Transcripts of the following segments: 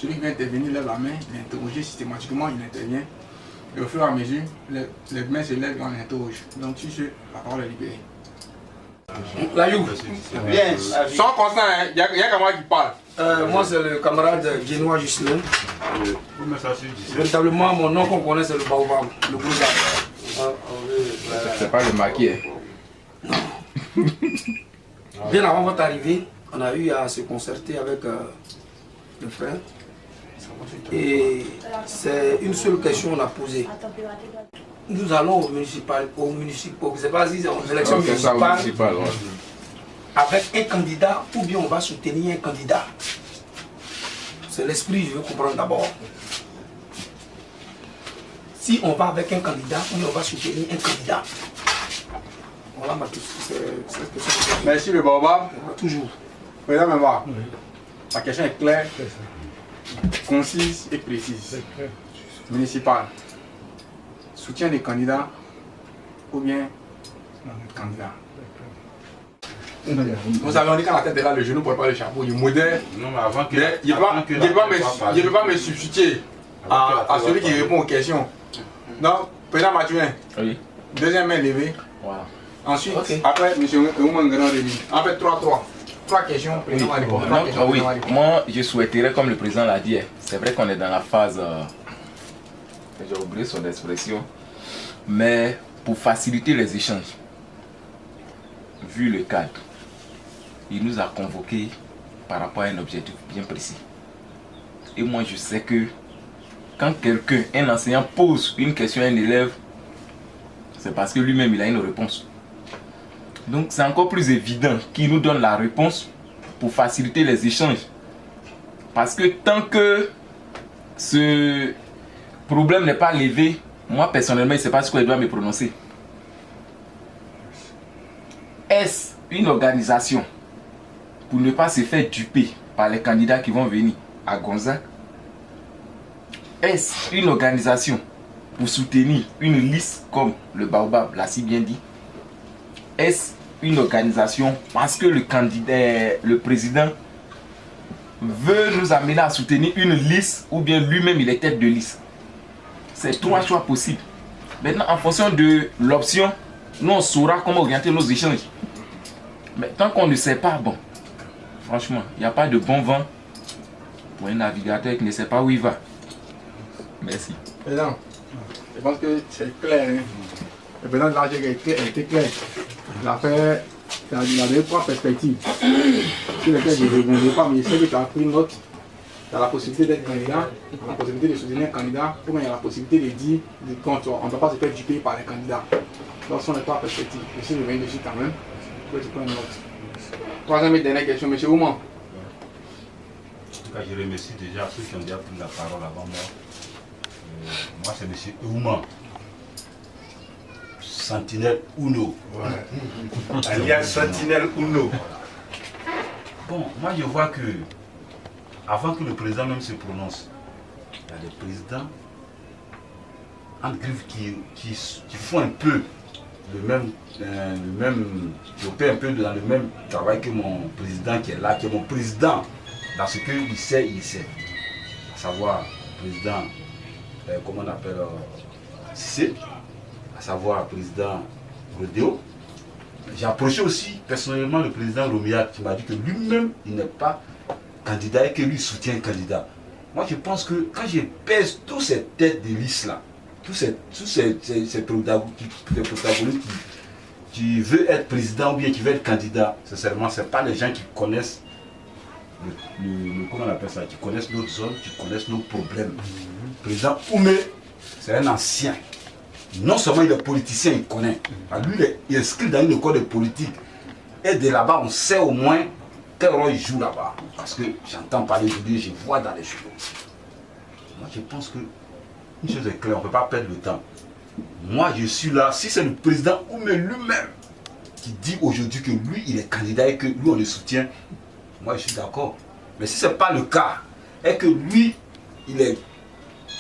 celui qui vient intervenir lève la main, il est interrogé systématiquement, il intervient. Et au fur et à mesure, les mains se lèvent et on interroge. Donc sur ce, la parole est libérée. Layou. Bien, sans constant, il y a qu'à moi qui parle. Moi c'est le camarade Génois Justin. Véritablement mon nom qu'on connaît c'est le Baobab, le gros arbre. C'est pas le maquis. Bien avant votre arrivée, on a eu à se concerter avec le frère. Et c'est une seule question qu'on a posée. Nous allons au municipal, c'est pas si c'est aux élections municipales, avec un candidat ou bien on va soutenir un candidat. C'est l'esprit, je veux comprendre d'abord. Si on va avec un candidat ou bien on va soutenir un candidat. Voilà ma question. Merci le Baobab. Toujours. Président Memba, la question est claire, concise et précise. Municipal. Soutien des candidats ou bien candidat. Vous savez, on dit quand la tête est là, le genou ne porte pas le chapeau, il est moderne. Non, mais avant que. Il ne peut pas me substituer à celui qui répond aux questions. Donc, président Mathuin, Oui. deuxième main levée. Voilà. Ensuite, Okay. après, M. Ouman Grand Rémi. En fait, 3-3. 3 questions, président va répondre. Oui, moi je souhaiterais, comme le président l'a dit, c'est vrai qu'on est dans la phase, j'ai oublié son expression, mais pour faciliter les échanges, vu le cadre, il nous a convoqués par rapport à un objectif bien précis. Et moi je sais que quand quelqu'un, un enseignant pose une question à un élève, c'est parce que lui-même il a une réponse. Donc c'est encore plus évident qu'il nous donne la réponse pour faciliter les échanges. Parce que tant que ce problème n'est pas levé, moi personnellement, je ne sais pas ce que je dois me prononcer. Est-ce une organisation pour ne pas se faire duper par les candidats qui vont venir à Gonzague? Est-ce une organisation pour soutenir une liste comme le Baobab l'a si bien dit? Est-ce une organisation parce que le candidat, le président veut nous amener à soutenir une liste ou bien lui-même il est tête de liste? C'est 3 choix possibles. Maintenant, en fonction de l'option, nous on saura comment orienter nos échanges. Mais tant qu'on ne sait pas, bon, franchement, il n'y a pas de bon vent pour un navigateur qui ne sait pas où il va. Merci. Président, je pense que c'est clair. Hein. Le président de l'Algérie a été clair. Il a donné 3 perspectives sur lesquelles je ne reviendrai pas, mais je sais que tu as pris note. Il y a la possibilité d'être candidat, la possibilité de soutenir un candidat, ou bien il y a la possibilité de dire qu'on ne peut pas se faire duper par les candidats. Donc ce sont les 3 perspectives. Je suis revenu dessus quand même. Que tu prends une note. 3e et dernière question, M. Ouman. En tout cas, je remercie déjà ceux qui ont déjà pris la parole avant moi. Moi, c'est M. Ouman. Sentinelle Uno. Ouais. Alias Sentinelle Uno. Bon, moi je vois que, avant que le président même se prononce, il y a des présidents en griffe qui font un peu le même, qui opèrent un peu dans le même travail que mon président qui est là, qui est mon président, dans ce qu'il sait, il sait. À savoir, le président, comment on appelle, Cissé, à savoir le président Rodéo. J'ai approché aussi personnellement le président Romiat qui m'a dit que lui-même, il n'est pas candidat et que lui soutient un candidat. Moi, je pense que quand je pèse toutes ces têtes de liste là, tous ces protagonistes qui veulent être président ou bien qui veulent être candidat, sincèrement, ce n'est pas les gens qui connaissent comment on appelle ça, qui connaissent notre zone, qui connaissent nos problèmes. Le président Oumé, c'est un ancien. Non seulement il est politicien, il connaît. Lui, il est inscrit dans une école de politique. Et de là-bas, on sait au moins quel rôle il joue là-bas. Parce que j'entends parler de lui, je vois dans les cheveux. Moi, je pense que une chose est claire, on ne peut pas perdre le temps. Moi, je suis là. Si c'est le président Oumé lui-même qui dit aujourd'hui que lui, il est candidat et que lui, on le soutient, moi, je suis d'accord. Mais si ce n'est pas le cas, et que lui, il est...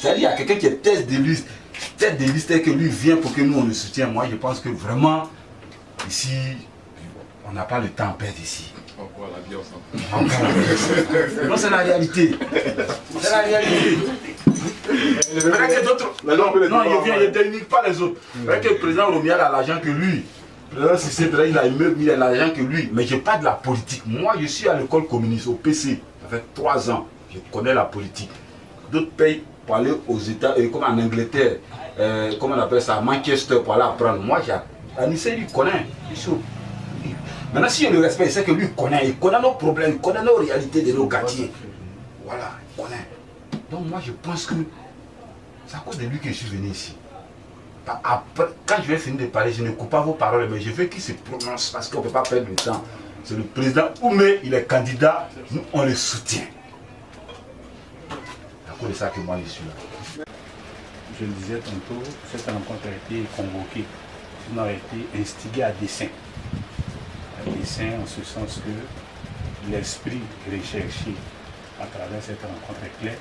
C'est-à-dire qu'il y a quelqu'un qui est tête de liste et que lui vient pour que nous, on le soutienne. Moi, je pense que vraiment, ici, on n'a pas le temps à perdre ici. Encore la bière. Non, c'est la réalité. C'est la réalité. Non, il ne nique pas les autres. Vrai que le président Romial a l'argent que lui. Le président Cissé, il a immeuble, il a l'argent que lui. Mais je n'ai pas de la politique. Moi, je suis à l'école communiste, au PC. Ça fait 3 ans. Je connais la politique. D'autres pays pour aller aux États, comme en Angleterre, comment on appelle ça, Manchester, pour aller apprendre. Moi, Anissé, lui connaît. Maintenant, si il le respecte, c'est que lui il connaît nos problèmes, il connaît nos réalités de nos quartiers. Voilà, il connaît. Donc moi, je pense que c'est à cause de lui que je suis venu ici. Après, quand je vais finir de parler, je ne coupe pas vos paroles, mais je veux qu'il se prononce parce qu'on ne peut pas perdre le temps. C'est le président Oumé, il est candidat, nous on le soutient. C'est à cause de ça que moi je suis là. Je le disais tantôt, cette rencontre a été convoquée, sinon a été instigée à dessein. À dessein en ce sens que l'esprit recherché à travers cette rencontre est clair.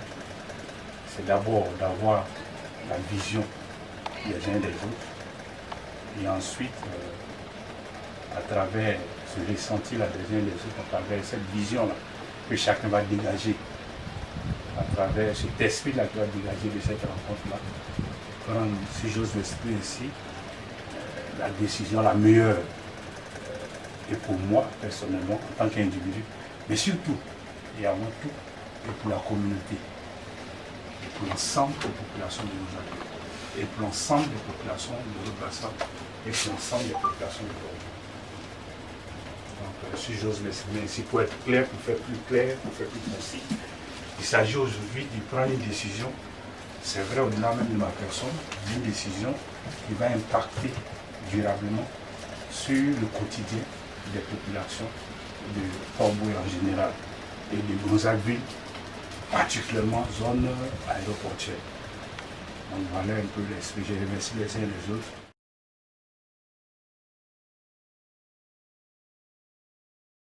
C'est d'abord d'avoir la vision des uns des autres et ensuite à travers ce ressenti-là des uns des autres, à travers cette vision-là que chacun va dégager, à travers cet esprit-là qui va dégager de cette rencontre-là, prendre, si j'ose l'exprimer ainsi, la décision la meilleure et pour moi personnellement en tant qu'individu, mais surtout et avant tout et pour la communauté, et pour l'ensemble des populations de nos amis, et pour l'ensemble des populations de notre bassin, et pour l'ensemble des populations de l'Europe. Donc si j'ose l'exprimer ainsi, pour être clair, pour faire plus clair, pour faire plus concis, il s'agit aujourd'hui de prendre une décision, c'est vrai au-delà même de ma personne, une décision qui va impacter durablement sur le quotidien des populations de Port-Boueux en général et de Gonzague-Ville, particulièrement zone aéroportuaire. Donc voilà un peu l'esprit. Je remercie les uns et les autres.